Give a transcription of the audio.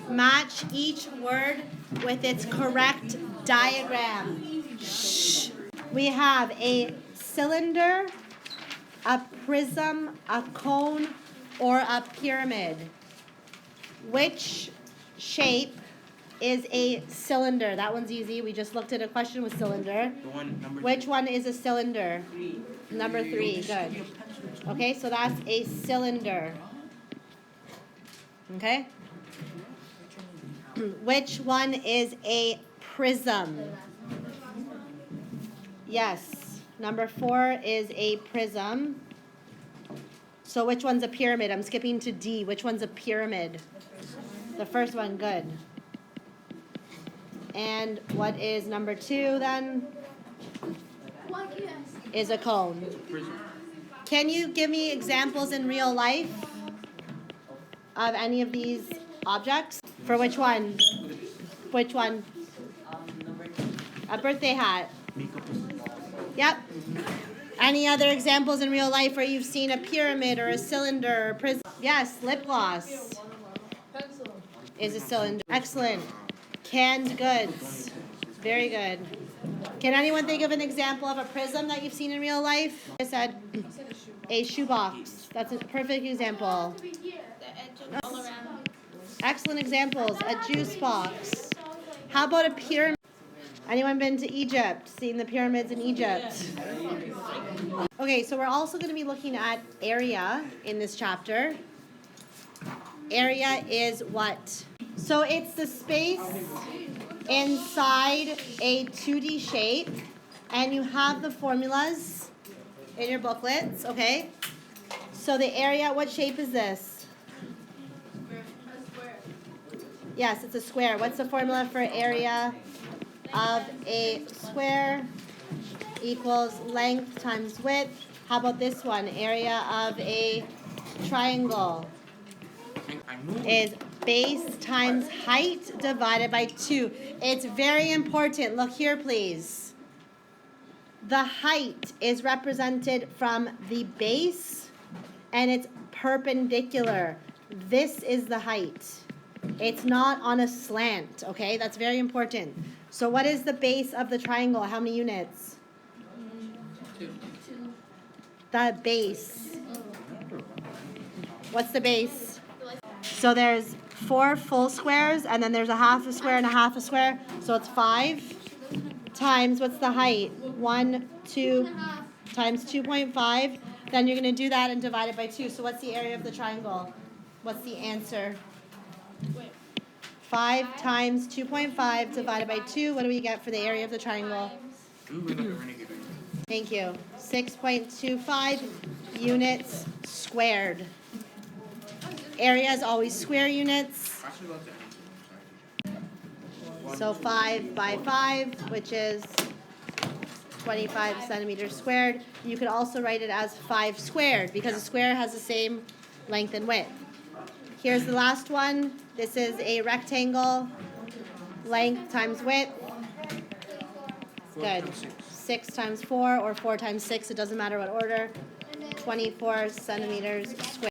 Match each word with its correct diagram. Shh. We have a cylinder, a prism, a cone, or a pyramid. Which shape is a cylinder? That one's easy. We just looked at a question with cylinder. Which one is a cylinder? Number 3. Good. Okay, so that's a cylinder. Okay? Which one is a prism? Yes. Number 4 is a prism. So which one's a pyramid? I'm skipping to D. Which one's a pyramid? The first one, good. And what is number 2 then? Is a cone. Can you give me examples in real life of any of these objects? For which one? Which one? A birthday hat. Yep. Any other examples in real life where you've seen a pyramid or a cylinder or a prism? Yes, lip gloss. Is a cylinder. Excellent. Canned goods. Very good. Can anyone think of an example of a prism that you've seen in real life? I said a shoebox. That's a perfect example. Excellent examples. A juice box. How about a pyramid? Anyone been to Egypt? Seen the pyramids in Egypt? Okay, so we're also going to be looking at area in this chapter. Area is what? So it's the space inside a 2D shape, and you have the formulas in your booklets, okay? So the area, what shape is this? Yes, it's a square. What's the formula for area of a square? Equals length times width. How about this one? Area of a triangle is base times height divided by 2. It's very important. Look here, please. The height is represented from the base, and it's perpendicular. This is the height. It's not on a slant, okay? That's very important. So what is the base of the triangle? How many units? 2. The base. What's the base? So there's 4 full squares, and then there's a half a square and a half a square. So it's 5 times, what's the height? 1, 2 times 2.5. Then you're going to do that and divide it by 2. So what's the area of the triangle? What's the answer? 5 times 2.5 divided by 2. What do we get for the area of the triangle? Thank you. 6.25 units squared. Area is always square units. So 5 by 5, which is 25 centimeters squared. You could also write it as 5 squared because a square has the same length and width. Here's the last one. This is a rectangle. Length times width. Good. 6 times 4 or 4 times 6. It doesn't matter what order. 24 centimeters squared.